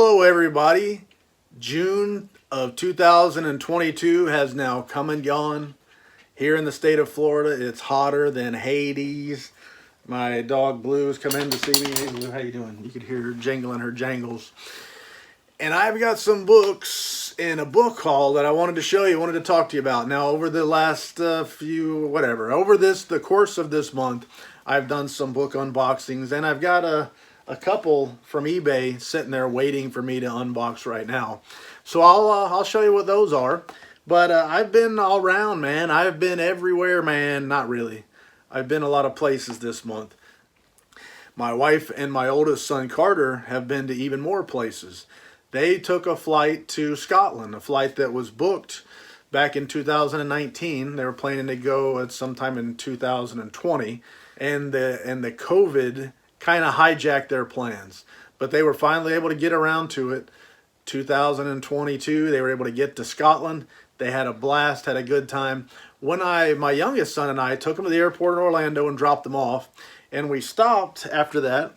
Hello everybody. June of 2022 has now come and gone. Here in the state of Florida, it's hotter than Hades. My dog Blue's come in to see me. Hey Blue, how you doing? You could hear her jingling her jangles. And I've got some books in a book haul that I wanted to show you, wanted to talk to you about. Now, over the last the course of this month, I've done some book unboxings, and I've got a couple from eBay sitting there waiting for me to unbox right now. So I'll show you what those are. But I've been all around, man. I've been everywhere, man. Not really. I've been a lot of places this month. My wife and my oldest son, Carter, have been to even more places. They took a flight to Scotland, a flight that was booked back in 2019. They were planning to go at sometime in 2020, and the COVID kind of hijacked their plans. But they were finally able to get around to it. 2022, they were able to get to Scotland. They had a blast, had a good time. My youngest son and I took them to the airport in Orlando and dropped them off, and we stopped after that.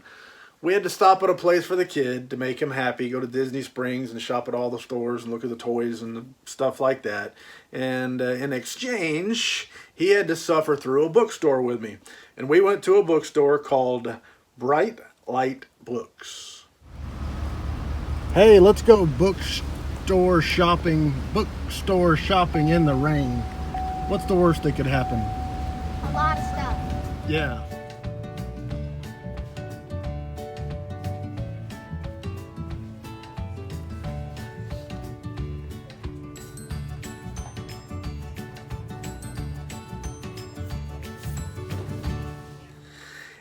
We had to stop at a place for the kid to make him happy, go to Disney Springs and shop at all the stores and look at the toys and stuff like that. And in exchange, he had to suffer through a bookstore with me. And we went to a bookstore called Bright Light Books. Hey, let's go bookstore shopping in the rain. What's the worst that could happen? A lot of stuff. Yeah.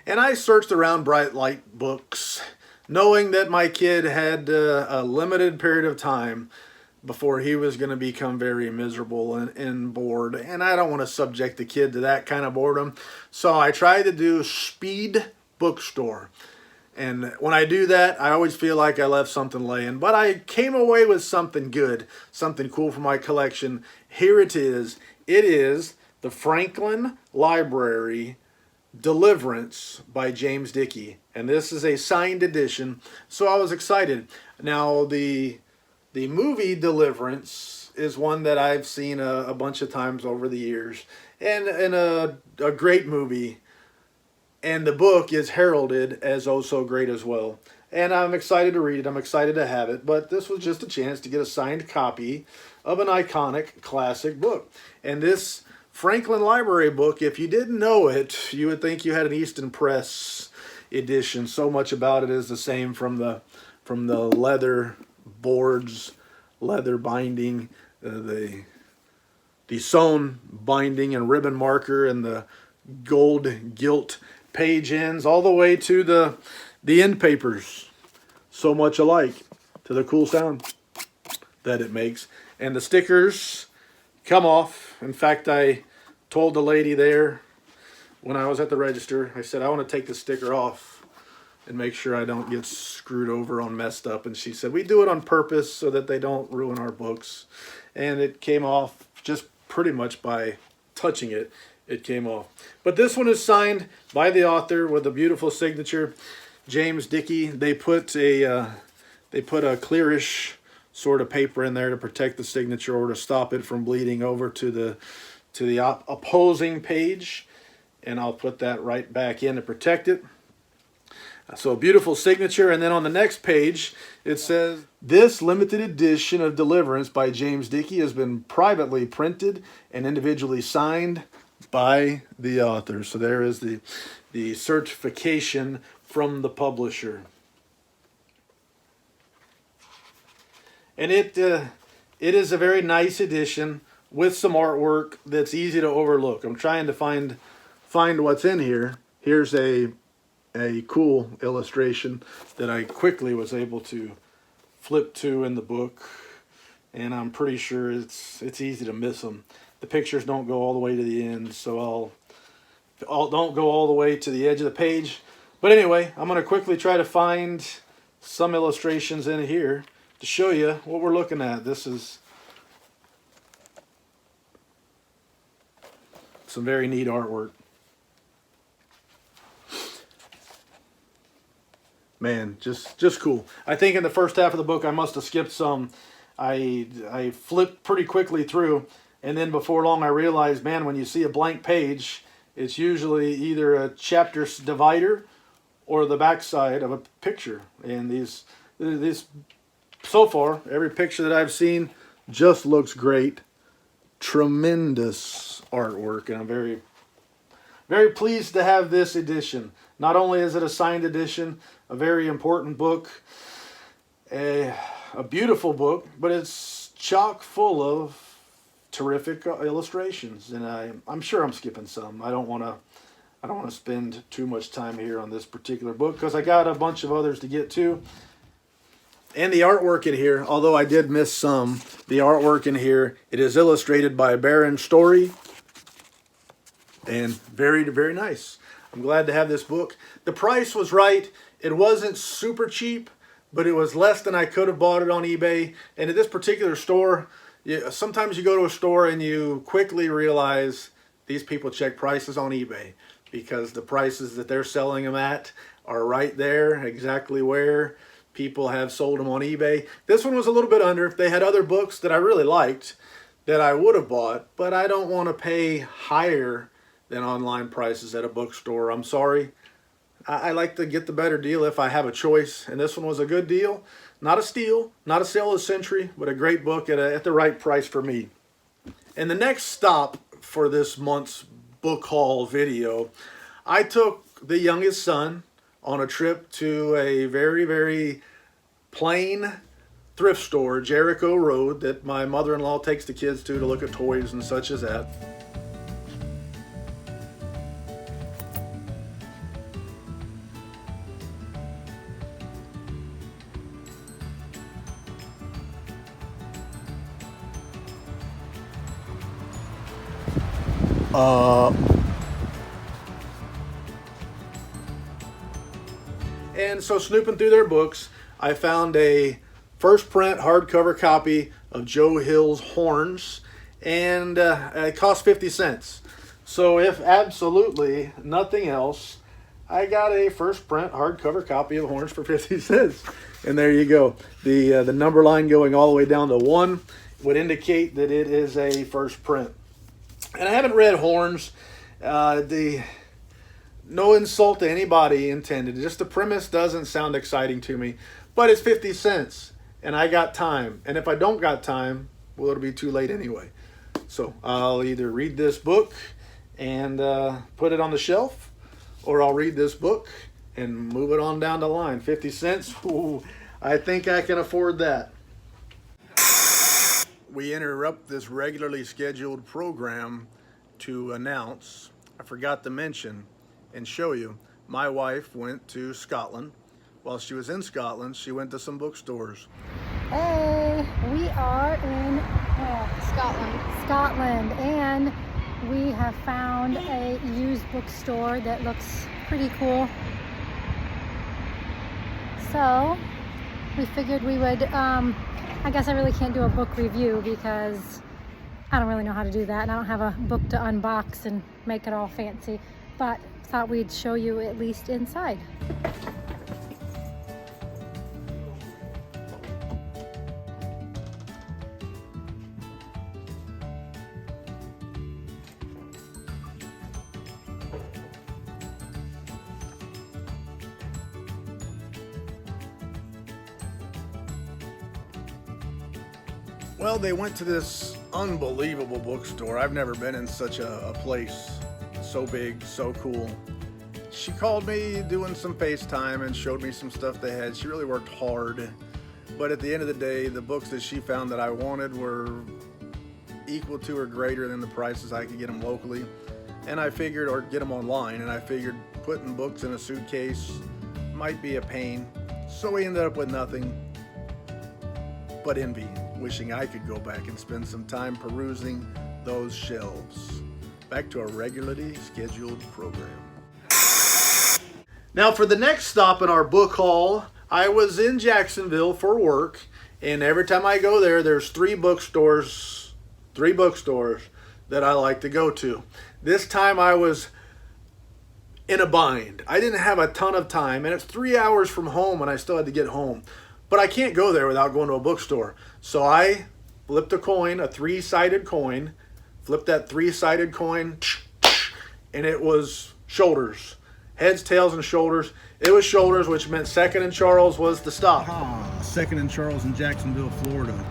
And I searched around Bright Light Books, knowing that my kid had a limited period of time before he was going to become very miserable and bored. And I don't want to subject the kid to that kind of boredom. So I tried to do speed bookstore. And when I do that, I always feel like I left something laying. But I came away with something good, something cool for my collection. Here it is. It is the Franklin Library Deliverance by James Dickey, and this is a signed edition, so I was excited. Now the movie Deliverance is one that I've seen a bunch of times over the years, and a great movie, and the book is heralded as oh so great as well, and I'm excited to read it. I'm excited to have it, but this was just a chance to get a signed copy of an iconic classic book. And this Franklin Library book, if you didn't know it, you would think you had an Easton Press edition. So much about it is the same, from the leather boards, leather binding, the sewn binding and ribbon marker, and the gold gilt page ends, all the way to the end papers. So much alike, to the cool sound that it makes. And the stickers come off. In fact, I told the lady there when I was at the register, I said, I want to take the sticker off and make sure I don't get screwed over on messed up. And she said, we do it on purpose so that they don't ruin our books. And it came off just pretty much by touching it. It came off. But this one is signed by the author with a beautiful signature, James Dickey. They put a clearish sort of paper in there to protect the signature or to stop it from bleeding over to the opposing page, and I'll put that right back in to protect it. So a beautiful signature. And then on the next page it says, this limited edition of Deliverance by James Dickey has been privately printed and individually signed by the author. So there is the certification from the publisher. And it is a very nice edition with some artwork that's easy to overlook. I'm trying to find what's in here. Here's a cool illustration that I quickly was able to flip to in the book, and I'm pretty sure it's easy to miss them. The pictures don't go all the way to the end, so I'll don't go all the way to the edge of the page. But anyway, I'm going to quickly try to find some illustrations in here to show you what we're looking at. This is some very neat artwork. Man, just cool. I think in the first half of the book I must have skipped some. I flipped pretty quickly through, and then before long I realized, man, when you see a blank page, it's usually either a chapter divider or the backside of a picture. And these so far, every picture that I've seen just looks great. Tremendous artwork, and I'm very, very pleased to have this edition. Not only is it a signed edition, a very important book, a beautiful book, but it's chock full of terrific illustrations, and I'm sure I'm skipping some. I don't want to spend too much time here on this particular book because I got a bunch of others to get to. And the artwork in here, although I did miss some, the artwork in here, it is illustrated by Baron Story, and very, very nice. I'm glad to have this book. The price was right. It wasn't super cheap, but it was less than I could have bought it on eBay. And at this particular store, sometimes you go to a store and you quickly realize these people check prices on eBay because the prices that they're selling them at are right there, exactly where people have sold them on eBay. This one was a little bit under. They had other books that I really liked that I would have bought, but I don't want to pay higher than online prices at a bookstore. I'm sorry. I like to get the better deal if I have a choice, and this one was a good deal. Not a steal, not a sale of the century, but a great book at the right price for me. And the next stop for this month's book haul video, I took the youngest son on a trip to a very, very plain thrift store, Jericho Road, that my mother-in-law takes the kids to look at toys and such as that. And so snooping through their books, I found a first print hardcover copy of Joe Hill's Horns, and it cost 50 cents. So if absolutely nothing else, I got a first print hardcover copy of Horns for 50 cents. And there you go. The number line going all the way down to 1 would indicate that it is a first print. And I haven't read Horns. No insult to anybody intended. Just the premise doesn't sound exciting to me. But it's 50 cents. And I got time. And if I don't got time, well, it'll be too late anyway. So I'll either read this book and put it on the shelf, or I'll read this book and move it on down the line. 50 cents? Ooh, I think I can afford that. We interrupt this regularly scheduled program to announce, I forgot to mention and show you, my wife went to Scotland. While she was in Scotland, she went to some bookstores. Hey, we are in Scotland, and we have found a used bookstore that looks pretty cool. So we figured we would, I guess I really can't do a book review because I don't really know how to do that, and I don't have a book to unbox and make it all fancy, but thought we'd show you at least inside. Well, they went to this unbelievable bookstore. I've never been in such a place. So big, so cool. She called me doing some FaceTime and showed me some stuff they had. She really worked hard. But at the end of the day, the books that she found that I wanted were equal to or greater than the prices I could get them locally. And I figured, or get them online, and I figured putting books in a suitcase might be a pain. So we ended up with nothing but envy, wishing I could go back and spend some time perusing those shelves. Back to a regularly scheduled program. Now for the next stop in our book haul, I was in Jacksonville for work, and every time I go there, there's three bookstores that I like to go to. This time I was in a bind. I didn't have a ton of time, and it's 3 hours from home, and I still had to get home. But I can't go there without going to a bookstore. So I flipped a coin, a 3-sided coin, flipped that 3-sided coin, and it was shoulders. Heads, tails, and shoulders. It was shoulders, which meant Second and Charles was the stop. Second and Charles in Jacksonville, Florida.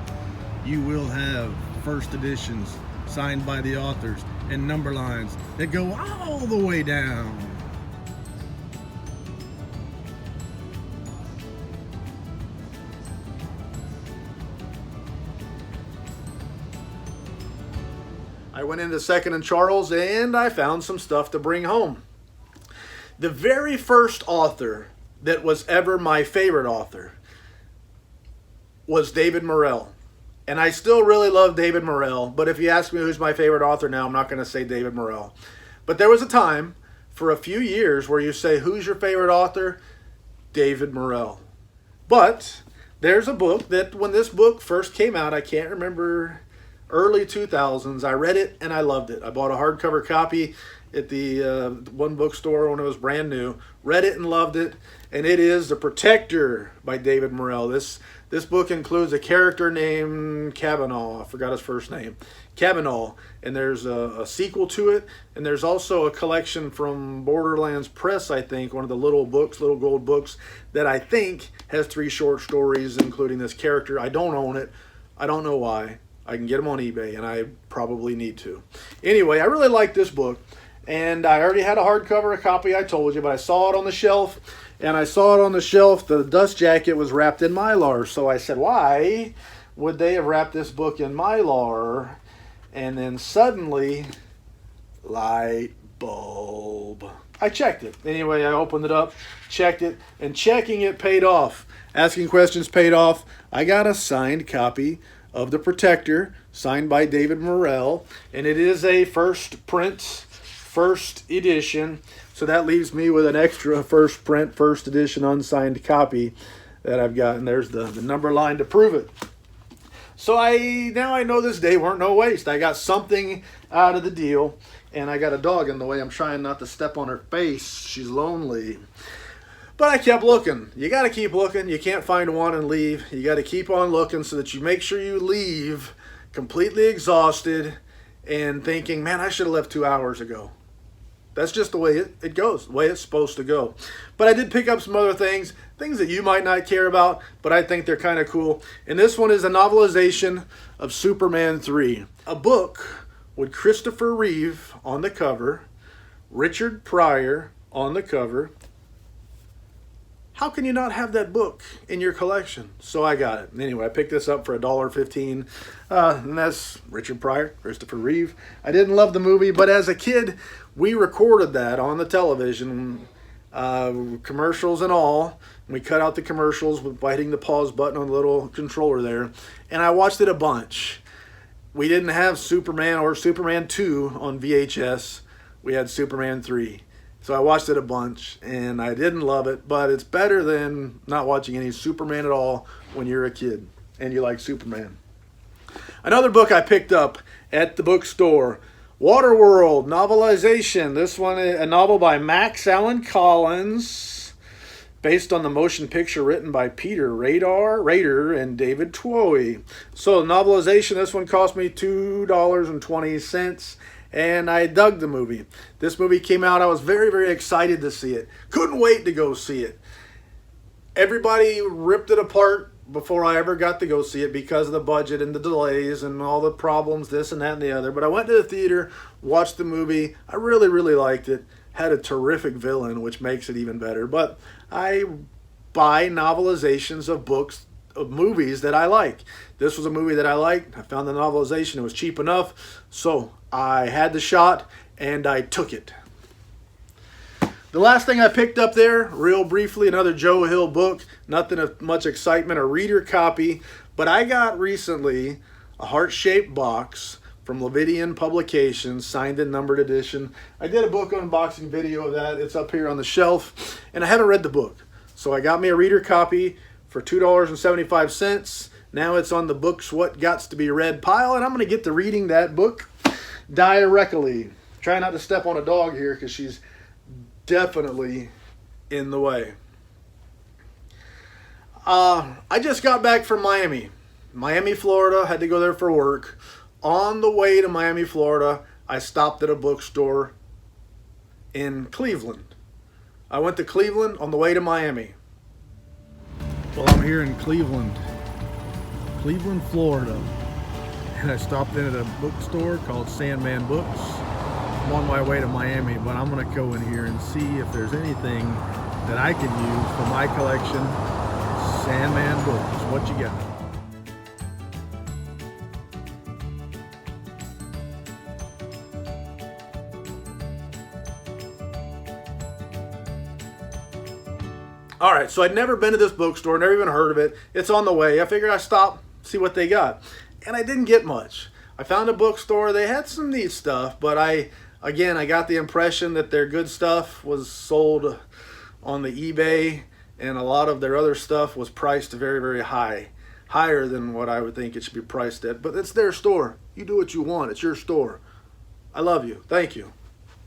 You will have first editions signed by the authors and number lines that go all the way down. I went into Second and Charles and I found some stuff to bring home. The very first author that was ever my favorite author was David Morrell. And I still really love David Morrell, but if you ask me who's my favorite author now, I'm not going to say David Morrell. But there was a time for a few years where you say, who's your favorite author? David Morrell. But there's a book that when this book first came out, I can't remember, early 2000s, I read it and I loved it. I bought a hardcover copy at the one bookstore when it was brand new, read it and loved it, and it is The Protector by David Morrell. This book includes a character named Kavanaugh. I forgot his first name. Kavanaugh. And there's a sequel to it. And there's also a collection from Borderlands Press, I think, one of the little gold books, that I think has 3 short stories, including this character. I don't own it. I don't know why. I can get them on eBay, and I probably need to. Anyway, I really like this book. And I already had a hardcover copy, I told you, but I saw it on the shelf. And I saw it on the shelf, the dust jacket was wrapped in Mylar. So I said, why would they have wrapped this book in Mylar? And then suddenly, light bulb. I checked it. Anyway, I opened it up, checked it, and checking it paid off. Asking questions paid off. I got a signed copy of The Protector, signed by David Morrell. And it is a first print, first edition. So that leaves me with an extra first print, first edition unsigned copy that I've got. And there's the number line to prove it. So now I know this day weren't no waste. I got something out of the deal. And I got a dog in the way. I'm trying not to step on her face. She's lonely. But I kept looking. You got to keep looking. You can't find one and leave. You got to keep on looking so that you make sure you leave completely exhausted and thinking, man, I should have left 2 hours ago. That's just the way it goes, the way it's supposed to go. But I did pick up some other things that you might not care about, but I think they're kind of cool. And this one is a novelization of Superman 3. A book with Christopher Reeve on the cover, Richard Pryor on the cover. How can you not have that book in your collection? So I got it. Anyway, I picked this up for $1.15. And that's Richard Pryor, Christopher Reeve. I didn't love the movie, but as a kid, we recorded that on the television, commercials and all. We cut out the commercials by hitting the pause button on the little controller there. And I watched it a bunch. We didn't have Superman or Superman 2 on VHS. We had Superman 3. So I watched it a bunch, and I didn't love it, but it's better than not watching any Superman at all when you're a kid and you like Superman. Another book I picked up at the bookstore, Waterworld novelization. This one, a novel by Max Allan Collins, based on the motion picture written by Peter Rader and David Twohy. So novelization, this one cost me $2.20. And I dug the movie. This movie came out. I was very, very excited to see it. Couldn't wait to go see it. Everybody ripped it apart before I ever got to go see it because of the budget and the delays and all the problems, this and that and the other. But I went to the theater, watched the movie. I really, really liked it. Had a terrific villain, which makes it even better. But I buy novelizations of books, of movies that I like. This was a movie that I liked. I found the novelization. It was cheap enough. So I had the shot and I took it. The last thing I picked up there, real briefly, another Joe Hill book. Nothing of much excitement, a reader copy. But I got recently a heart-shaped box from Levidian Publications, signed and numbered edition. I did a book unboxing video of that. It's up here on the shelf. And I haven't read the book. So I got me a reader copy for $2.75. Now it's on the books what gots to be read pile, and I'm going to get to reading that book directly. Try not to step on a dog here because she's definitely in the way. I just got back from Miami, Florida. Had to go there for work. On the way to Miami, Florida, I stopped at a bookstore in Cleveland. I went to Cleveland on the way to Miami. Well, I'm here in Cleveland, Florida, and I stopped in at a bookstore called Sandman Books. I'm on my way to Miami, but I'm gonna go in here and see if there's anything that I can use for my collection. Sandman Books, what you got? All right, so I'd never been to this bookstore, never even heard of it. It's on the way. I figured I'd stop, see what they got. And I didn't get much. I found a bookstore. They had some neat stuff, but I got the impression that their good stuff was sold on the eBay, and a lot of their other stuff was priced very, very high. Higher than what I would think it should be priced at. But it's their store. You do what you want. It's your store. I love you. Thank you.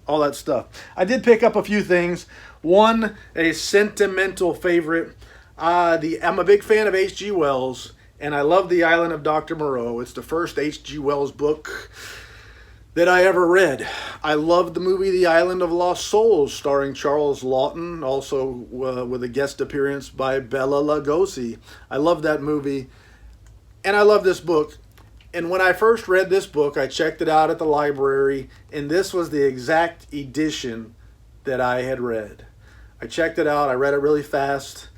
All that stuff. I did pick up a few things. One, a sentimental favorite. I'm a big fan of H.G. Wells, and I love The Island of Dr. Moreau. It's the first H.G. Wells book that I ever read. I loved the movie The Island of Lost Souls, starring Charles Laughton, also with a guest appearance by Bela Lugosi. I love that movie, and I love this book. And when I first read this book, I checked it out at the library, and this was the exact edition that I had read. I checked it out. I read it really fast.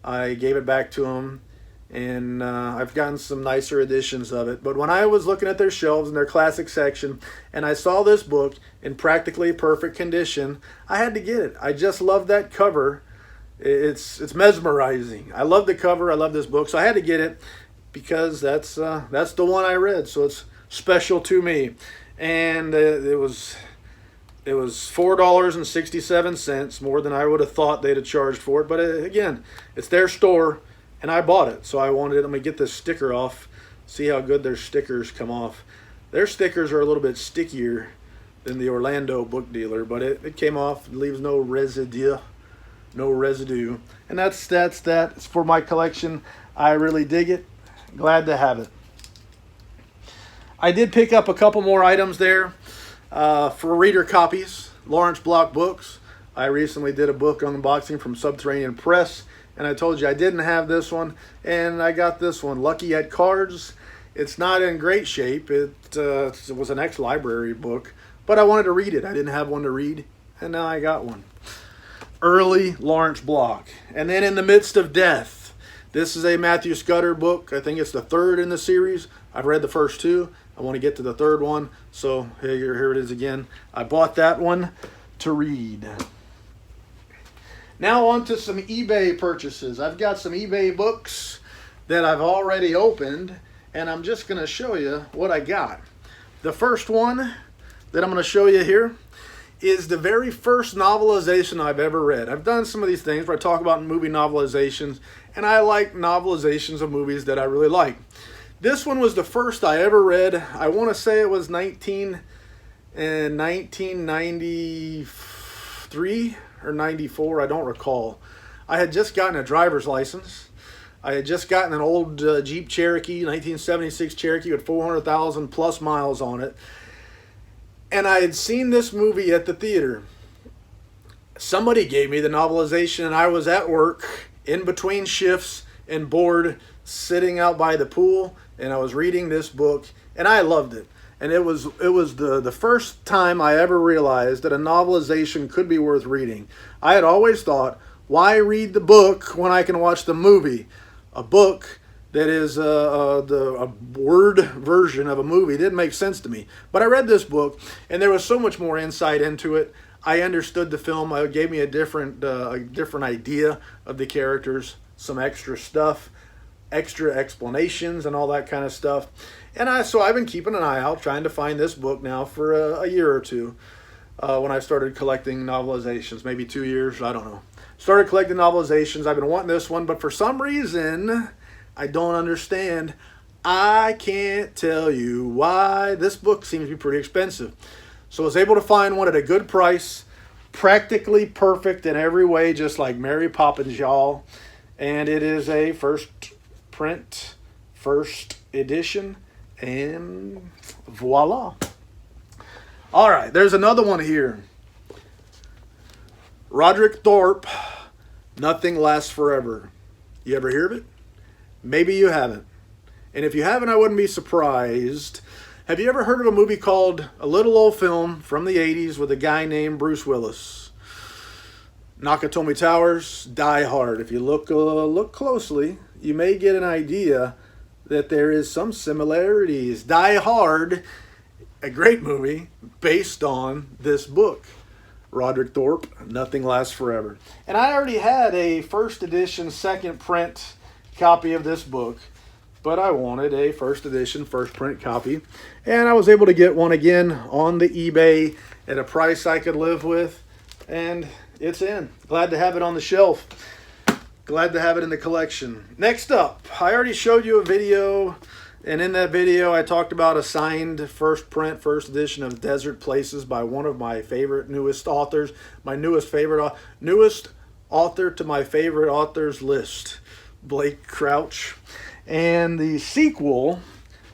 I gave it back to him, and I've gotten some nicer editions of it. But when I was looking at their shelves in their classic section, and I saw this book in practically perfect condition, I had to get it. I just love that cover. It's mesmerizing. I love the cover. I love this book, so I had to get it, because that's the one I read, so it's special to me. And it was $4.67, more than I would have thought they'd have charged for it. But again, it's their store, and I bought it, so I wanted them to get this sticker off. See how good their stickers come off. Their stickers are a little bit stickier than the Orlando book dealer, but it came off. It leaves no residue. And that's that. It's for my collection. I really dig it. Glad to have it. I did pick up a couple more items there for reader copies. Lawrence Block Books. I recently did a book unboxing from Subterranean Press, and I told you I didn't have this one, and I got this one, Lucky at Cards. It's not in great shape. It was an ex-library book, but I wanted to read it. I didn't have one to read, and now I got one. Early Lawrence Block. And then In the Midst of Death. This is a Matthew Scudder book. I think it's the third in the series. I've read the first two. I want to get to the third one. So here it is again. I bought that one to read. Now on to some eBay purchases. I've got some eBay books that I've already opened, and I'm just going to show you what I got. The first one that I'm going to show you here is the very first novelization I've ever read. I've done some of these things where I talk about movie novelizations, and I like novelizations of movies that I really like. This one was the first I ever read. I want to say it was 1993 or 94. I don't recall. I had just gotten a driver's license. I had just gotten an old Jeep Cherokee, 1976 Cherokee with 400,000 plus miles on it. And I had seen this movie at the theater. Somebody gave me the novelization, and I was at work in between shifts and bored, sitting out by the pool, and I was reading this book, and I loved it. And it was the first time I ever realized that a novelization could be worth reading. I had always thought, why read the book when I can watch the movie? A book that is a word version of a movie didn't make sense to me. But I read this book, and there was so much more insight into it. I understood the film. It gave me a different idea of the characters, some extra stuff, extra explanations, and all that kind of stuff. And so I've been keeping an eye out, trying to find this book now for a year or two. When I started collecting novelizations, maybe 2 years, I don't know. Started collecting novelizations. I've been wanting this one, but for some reason, I don't understand. I can't tell you why. This book seems to be pretty expensive. So I was able to find one at a good price, practically perfect in every way, just like Mary Poppins, y'all. And it is a first print, first edition, and voila. All right, there's another one here. Roderick Thorpe, Nothing Lasts Forever. You ever hear of it? Maybe you haven't. And if you haven't, I wouldn't be surprised. Have you ever heard of a movie called, a little old film from the 80s with a guy named Bruce Willis? Nakatomi Towers, Die Hard. If you look closely, you may get an idea that there is some similarities. Die Hard, a great movie based on this book. Roderick Thorpe, Nothing Lasts Forever. And I already had a first edition, second print copy of this book, but I wanted a first edition, first print copy. And I was able to get one again on the eBay at a price I could live with. And it's in. Glad to have it on the shelf. Glad to have it in the collection. Next up, I already showed you a video, and in that video I talked about a signed first print, first edition of Desert Places by one of my favorite newest authors. My newest author to my favorite authors list, Blake Crouch. And the sequel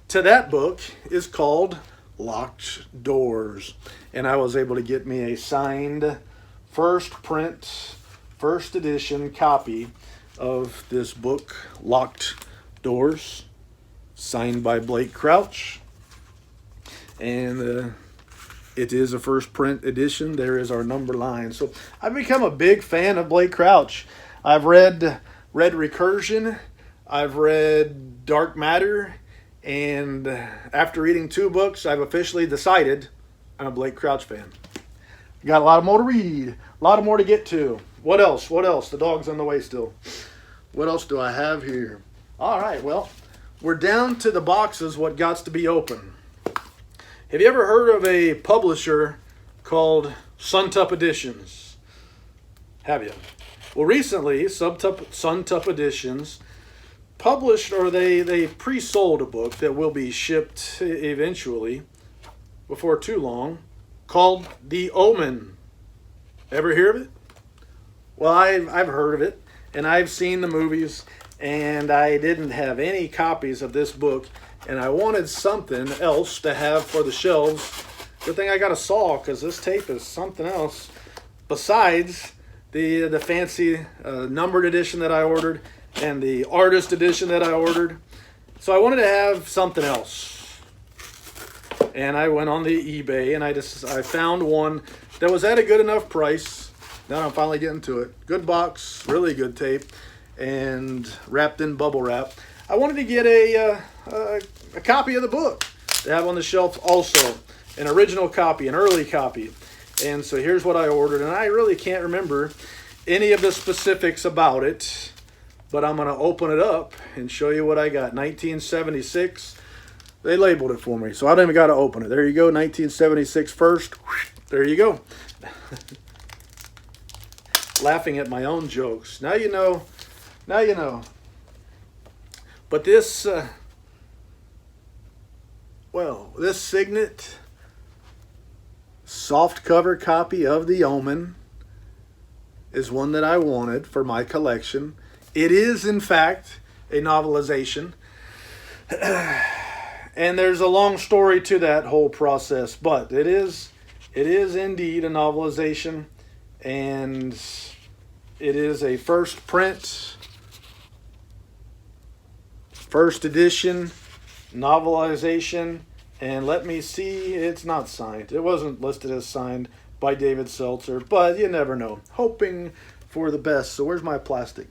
to that book is called Locked Doors. And I was able to get me a signed first print, first edition copy of this book, Locked Doors, signed by Blake Crouch. And it is a first print edition. There is our number line. So I've become a big fan of Blake Crouch. I've read Recursion. I've read Dark Matter. And after reading 2 books, I've officially decided I'm a Blake Crouch fan. Got a lot more to read. A lot more to get to. What else? What else? The dog's on the way still. What else do I have here? All right, well, we're down to the boxes, what gots to be open. Have you ever heard of a publisher called Suntup Editions? Have you? Well, recently, Suntup Editions published, or they pre-sold a book that will be shipped eventually, before too long, called The Omen. Ever hear of it? Well, I've heard of it, and I've seen the movies, and I didn't have any copies of this book, and I wanted something else to have for the shelves. Good thing I got a saw, because this tape is something else besides the fancy numbered edition that I ordered and the artist edition that I ordered. So I wanted to have something else, and I went on the eBay, and I found one that was at a good enough price. Now I'm finally getting to it. Good box, really good tape, and wrapped in bubble wrap. I wanted to get a copy of the book to have on the shelf also. An original copy, an early copy. And so here's what I ordered, and I really can't remember any of the specifics about it, but I'm going to open it up and show you what I got. 1976. They labeled it for me, so I don't even got to open it. There you go, 1976 first. There you go. Laughing at my own jokes. Now you know. Now you know. But this, this signet soft cover copy of The Omen is one that I wanted for my collection. It is, in fact, a novelization. And there's a long story to that whole process, but it is indeed a novelization, and it is a first print, first edition novelization. And let me see, it's not signed. It wasn't listed as signed by David Seltzer, but you never know. Hoping for the best. So where's my plastic?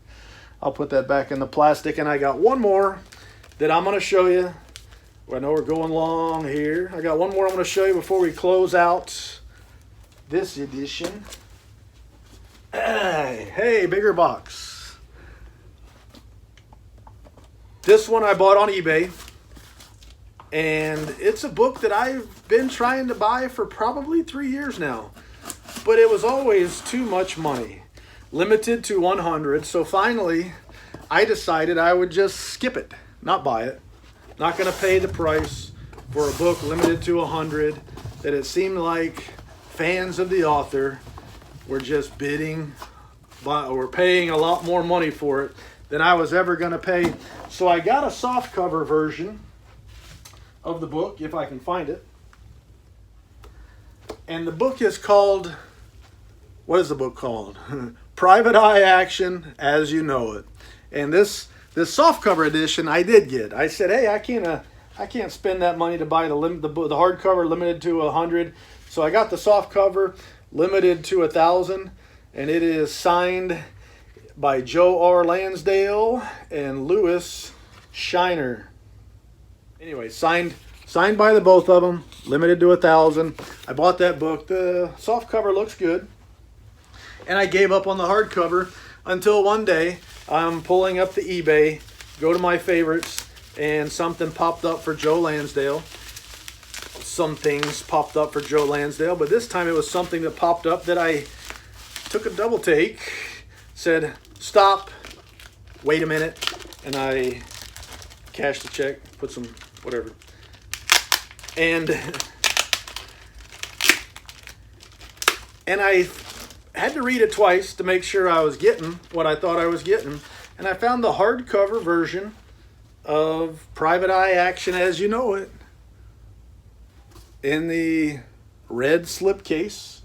I'll put that back in the plastic. And I got one more that I'm going to show you. I know we're going long here. I got one more I'm going to show you before we close out this edition. Hey, bigger box. This one I bought on eBay. And it's a book that I've been trying to buy for probably 3 years now. But it was always too much money. Limited to 100. So finally, I decided I would just skip it. Not buy it. Not going to pay the price for a book limited to 100 that it seemed like fans of the author were just bidding, or paying a lot more money for it than I was ever going to pay. So I got a softcover version of the book, if I can find it. And the book is called, what is the book called? Private Eye Action As You Know It. And this softcover edition I did get. I said, hey, I can't spend that money to buy the hardcover limited to 100. So I got the softcover limited to 1,000, and it is signed by Joe R. Lansdale and Louis Shiner. Anyway, signed by the both of them, limited to 1,000. I bought that book. The softcover looks good, and I gave up on the hardcover until one day I'm pulling up the eBay, go to my favorites, and something popped up for Joe Lansdale. Some things popped up for Joe Lansdale, but this time it was something that popped up that I took a double take, said, stop, wait a minute, and I cashed the check, put some whatever. And I had to read it twice to make sure I was getting what I thought I was getting. And I found the hardcover version of Private Eye Action As You Know It in the red slipcase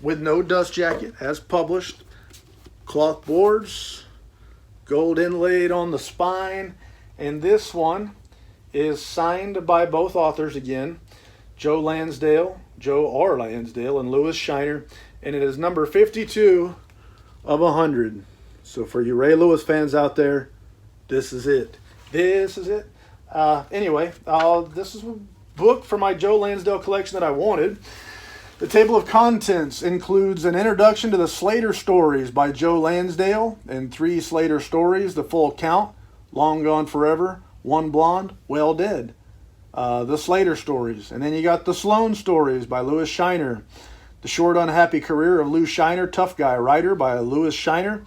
with no dust jacket, as published. Cloth boards, gold inlaid on the spine. And this one is signed by both authors again, Joe R. Lansdale, and Louis Shiner, and it is number 52 of 100. So for you Ray Lewis fans out there, this is it. This is it. Anyway, this is a book for my Joe Lansdale collection that I wanted. The table of contents includes an introduction to the Slater stories by Joe Lansdale and 3 Slater stories, the full count, Long Gone Forever, One Blonde, Well Dead. The Slater stories. And then you got the Sloan stories by Louis Shiner. The Short Unhappy Career of Lou Shiner, Tough Guy Writer by Louis Shiner.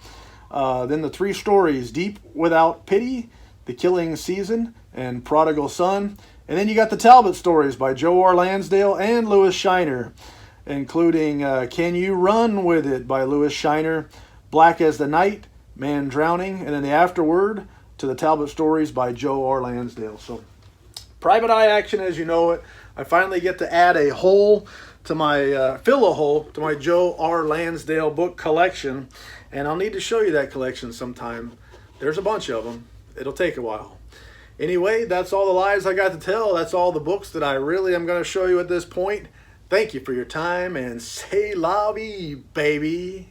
Then the 3 stories, Deep Without Pity, The Killing Season, and Prodigal Son. And then you got the Talbot stories by Joe R. Lansdale and Louis Shiner, including Can You Run With It by Louis Shiner, Black as the Night, Man Drowning, and then the afterword to the Talbot stories by Joe R. Lansdale. So, Private Eye Action As You Know It. I finally get to add a hole to my, fill a hole to my Joe R. Lansdale book collection, and I'll need to show you that collection sometime. There's a bunch of them. It'll take a while. Anyway, that's all the lies I got to tell. That's all the books that I really am going to show you at this point. Thank you for your time, and say la vie, baby.